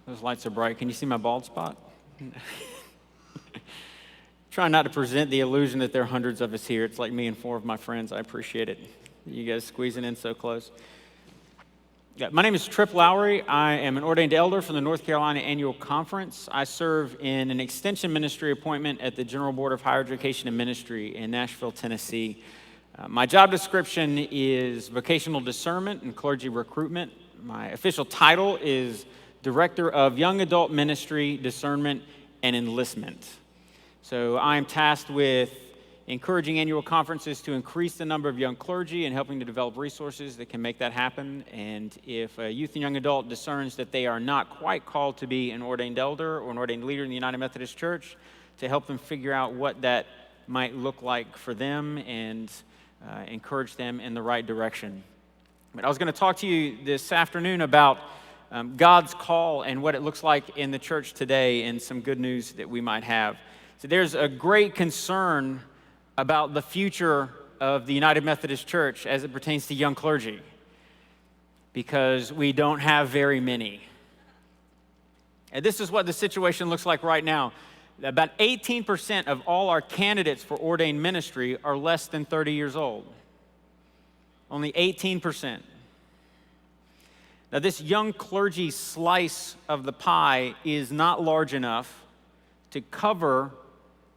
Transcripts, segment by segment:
Those lights are bright. Can you see my bald spot? Trying not to present the illusion that there are hundreds of us here. It's like me and 4 of my friends. I appreciate it. You guys squeezing in so close. Yeah, my name is Lowery. I am an ordained elder from the North Carolina Annual Conference. I serve in an extension ministry appointment at the General Board of Higher Education and Ministry in Nashville, Tennessee. My job description is vocational discernment and clergy recruitment. My official title is Director of Young Adult Ministry, Discernment, and Enlistment. So I am tasked with encouraging annual conferences to increase the number of young clergy and helping to develop resources that can make that happen. And if a youth and young adult discerns that they are not quite called to be an ordained elder or an ordained leader in the United Methodist Church, to help them figure out what that might look like for them and encourage them in the right direction. But I was going to talk to you this afternoon about God's call and what it looks like in the church today and some good news that we might have. So there's a great concern about the future of the United Methodist Church as it pertains to young clergy, because we don't have very many. And this is what the situation looks like right now. About 18% of all our candidates for ordained ministry are less than 30 years old. Only 18%. Now, this young clergy slice of the pie is not large enough to cover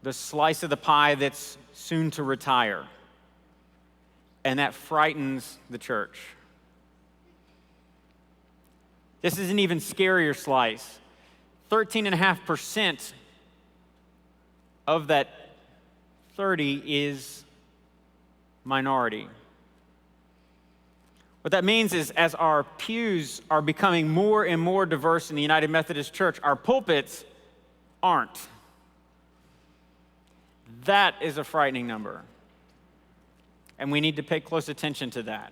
the slice of the pie that's soon to retire. And that frightens the church. This is an even scarier slice. 13.5% of that 30 is minority. What that means is, as our pews are becoming more and more diverse in the United Methodist Church, our pulpits aren't. That is a frightening number. And we need to pay close attention to that.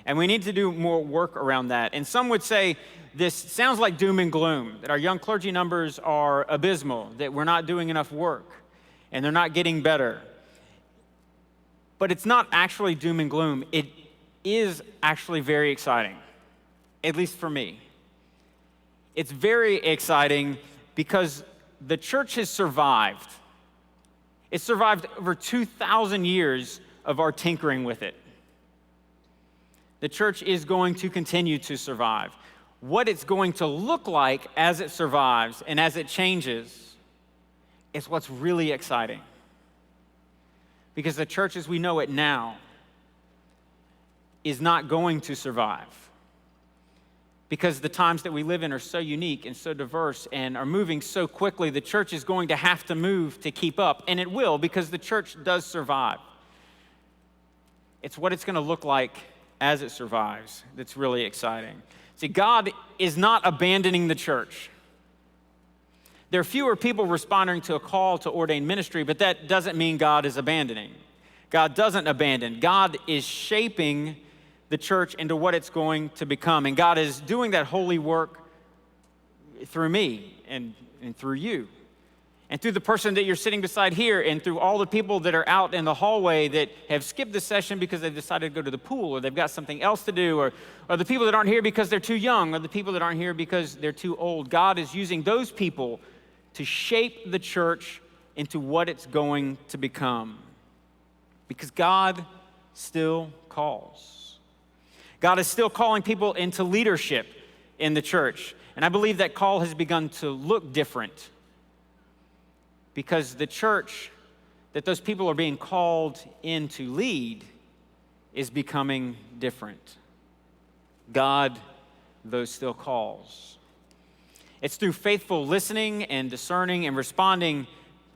And we need to do more work around that. And some would say this sounds like doom and gloom, that our young clergy numbers are abysmal, that we're not doing enough work, and they're not getting better. But it's not actually doom and gloom. It is actually very exciting, at least for me. It's very exciting because the church has survived. It's survived over 2,000 years of our tinkering with it. The church is going to continue to survive. What it's going to look like as it survives and as it changes is what's really exciting. Because the church as we know it now is not going to survive. Because the times that we live in are so unique and so diverse and are moving so quickly, the church is going to have to move to keep up. And it will, because the church does survive. It's what it's going to look like as it survives that's really exciting. See, God is not abandoning the church. There are fewer people responding to a call to ordained ministry, but that doesn't mean God is abandoning. God doesn't abandon. God is shaping the church into what it's going to become. And God is doing that holy work through me and through you. And through the person that you're sitting beside here, and through all the people that are out in the hallway that have skipped the session because they've decided to go to the pool, or they've got something else to do, or the people that aren't here because they're too young, or the people that aren't here because they're too old. God is using those people to shape the church into what it's going to become. Because God still calls. God is still calling people into leadership in the church. And I believe that call has begun to look different. Because the church that those people are being called in to lead is becoming different. God, though, still calls. It's through faithful listening and discerning and responding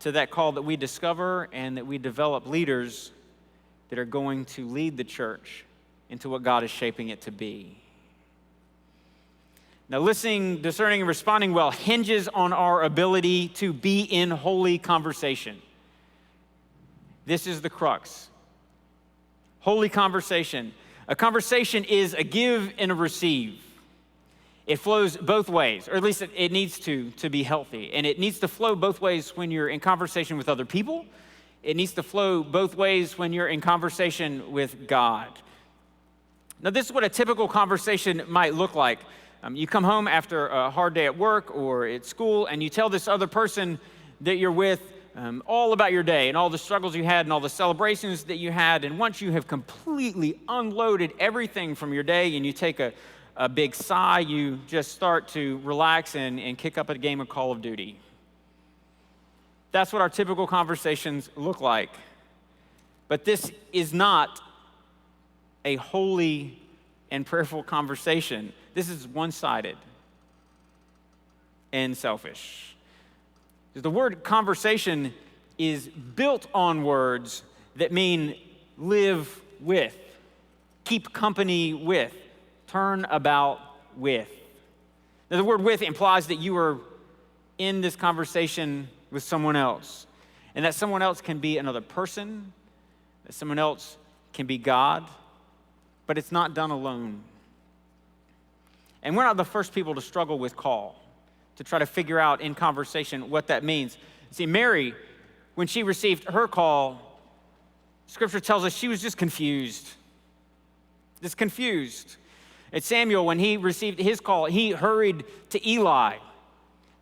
to that call that we discover and that we develop leaders that are going to lead the church into what God is shaping it to be. Now, listening, discerning, and responding well hinges on our ability to be in holy conversation. This is the crux. Holy conversation. A conversation is a give and a receive. It flows both ways, or at least it needs to be healthy. And it needs to flow both ways when you're in conversation with other people. It needs to flow both ways when you're in conversation with God. Now, this is what a typical conversation might look like. You come home after a hard day at work or at school, and you tell this other person that you're with all about your day and all the struggles you had and all the celebrations that you had. And once you have completely unloaded everything from your day and you take a big sigh, you just start to relax and kick up a game of Call of Duty. That's what our typical conversations look like. But this is not a holy and prayerful conversation. This is one-sided and selfish. The word conversation is built on words that mean live with, keep company with, turn about with. Now, the word with implies that you are in this conversation with someone else, and that someone else can be another person, that someone else can be God, but it's not done alone. And we're not the first people to struggle with call, to try to figure out in conversation what that means. See, Mary, when she received her call, Scripture tells us she was just confused. Just confused. And Samuel, when he received his call, he hurried to Eli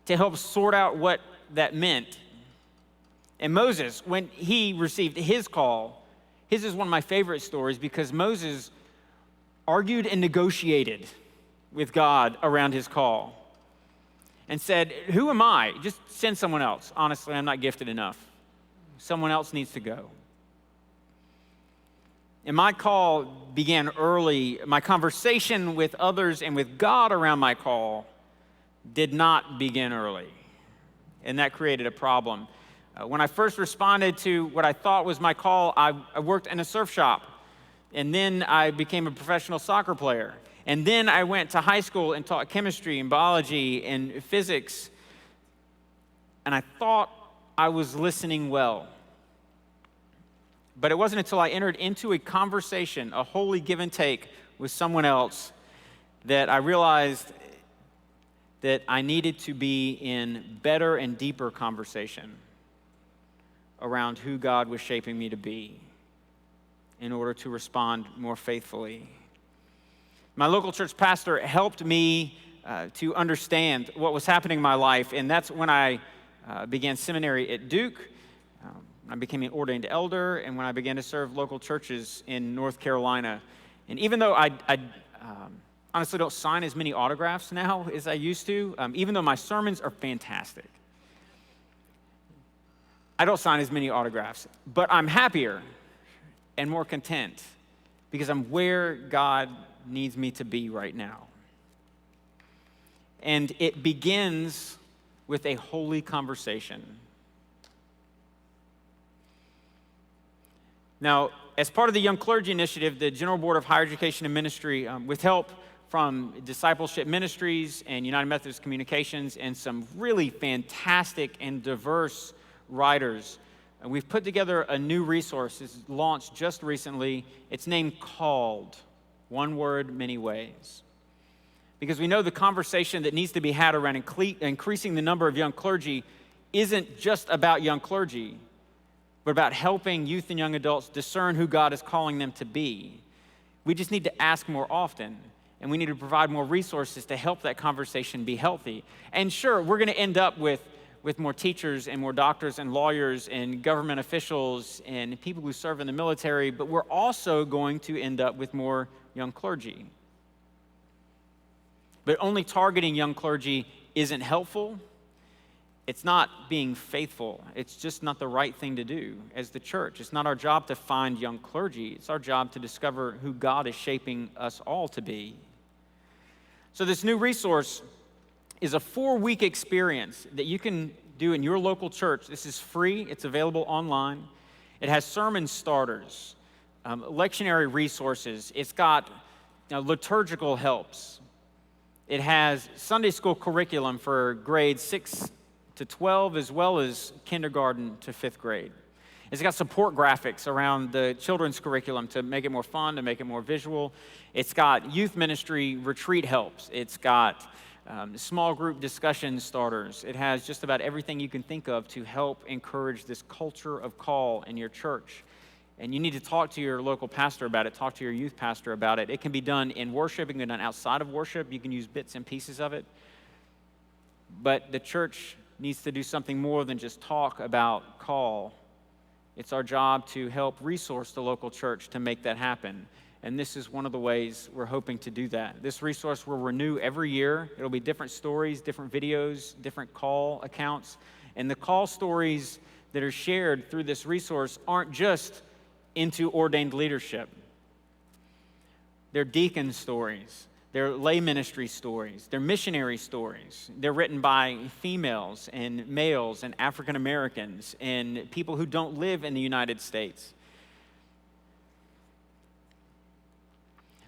to help sort out what that meant. And Moses, when he received his call, his is one of my favorite stories because Moses argued and negotiated with God around his call and said, who am I? Just send someone else. Honestly, I'm not gifted enough. Someone else needs to go. And my call began early. My conversation with others and with God around my call did not begin early. And that created a problem. When I first responded to what I thought was my call, I worked in a surf shop. And then I became a professional soccer player. And then I went to high school and taught chemistry and biology and physics. And I thought I was listening well. But it wasn't until I entered into a conversation, a holy give and take with someone else, that I realized that I needed to be in better and deeper conversation around who God was shaping me to be in order to respond more faithfully. My local church pastor helped me to understand what was happening in my life, and that's when I began seminary at Duke. I became an ordained elder, and when I began to serve local churches in North Carolina. And even though I honestly don't sign as many autographs now as I used to, even though my sermons are fantastic, I don't sign as many autographs, but I'm happier and more content because I'm where God needs me to be right now. And it begins with a holy conversation. Now, as part of the Young Clergy Initiative, the General Board of Higher Education and Ministry, with help from Discipleship Ministries and United Methodist Communications and some really fantastic and diverse writers, we've put together a new resource. It's launched just recently. It's named Called, One Word, Many Ways. Because we know the conversation that needs to be had around increasing the number of young clergy isn't just about young clergy, but about helping youth and young adults discern who God is calling them to be. We just need to ask more often, and we need to provide more resources to help that conversation be healthy. And sure, we're going to end up with more teachers and more doctors and lawyers and government officials and people who serve in the military, but we're also going to end up with more young clergy. But only targeting young clergy isn't helpful. It's not being faithful. It's just not the right thing to do as the church. It's not our job to find young clergy. It's our job to discover who God is shaping us all to be. So this new resource is a 4-week experience that you can do in your local church. This is free. It's available online. It has sermon starters, lectionary resources. It's got liturgical helps. It has Sunday school curriculum for grades 6 to 12, as well as kindergarten to 5th grade. It's got support graphics around the children's curriculum to make it more fun, to make it more visual. It's got youth ministry retreat helps. It's got small group discussion starters. It has just about everything you can think of to help encourage this culture of call in your church. And you need to talk to your local pastor about it, talk to your youth pastor about it. It can be done in worship, it can be done outside of worship. You can use bits and pieces of it. But the church needs to do something more than just talk about call. It's our job to help resource the local church to make that happen. And this is one of the ways we're hoping to do that. This resource will renew every year. It'll be different stories, different videos, different call accounts. And the call stories that are shared through this resource aren't just into ordained leadership. They're deacon stories. They're lay ministry stories. They're missionary stories. They're written by females and males and African Americans and people who don't live in the United States.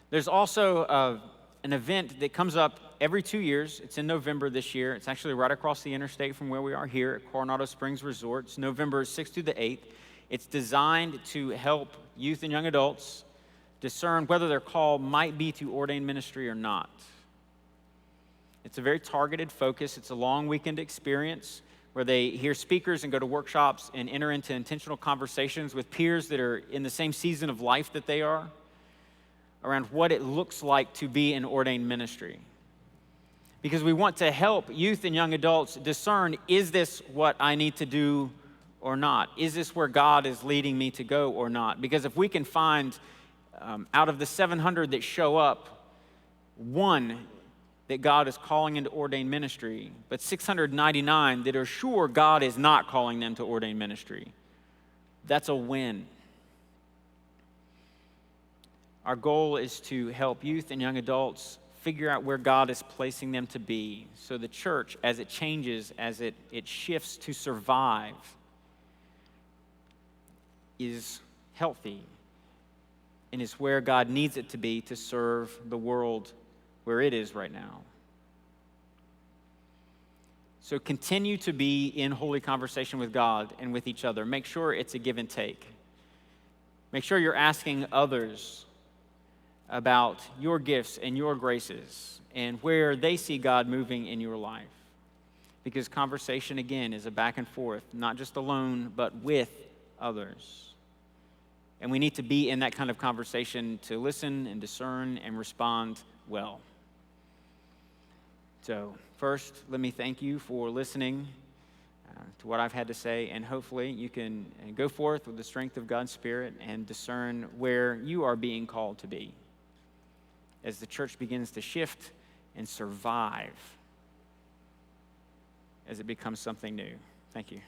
There's also an event that comes up every 2 years. It's in November this year. It's actually right across the interstate from where we are here at Coronado Springs Resort. It's November 6th through the 8th. It's designed to help youth and young adults discern whether their call might be to ordained ministry or not. It's a very targeted focus. It's a long weekend experience where they hear speakers and go to workshops and enter into intentional conversations with peers that are in the same season of life that they are around what it looks like to be in ordained ministry. Because we want to help youth and young adults discern, is this what I need to do or not? Is this where God is leading me to go or not? Because if we can find out of the 700 that show up, one that God is calling into ordained ministry, but 699 that are sure God is not calling them to ordained ministry, that's a win. Our goal is to help youth and young adults figure out where God is placing them to be, so the church, as it changes, as it shifts to survive, is healthy and is where God needs it to be to serve the world where it is right now. So continue to be in holy conversation with God and with each other. Make sure it's a give and take. Make sure you're asking others about your gifts and your graces and where they see God moving in your life. Because conversation, again, is a back and forth, not just alone, but with others. And we need to be in that kind of conversation to listen and discern and respond well. So first, let me thank you for listening to what I've had to say, and hopefully you can go forth with the strength of God's Spirit and discern where you are being called to be as the church begins to shift and survive as it becomes something new. Thank you.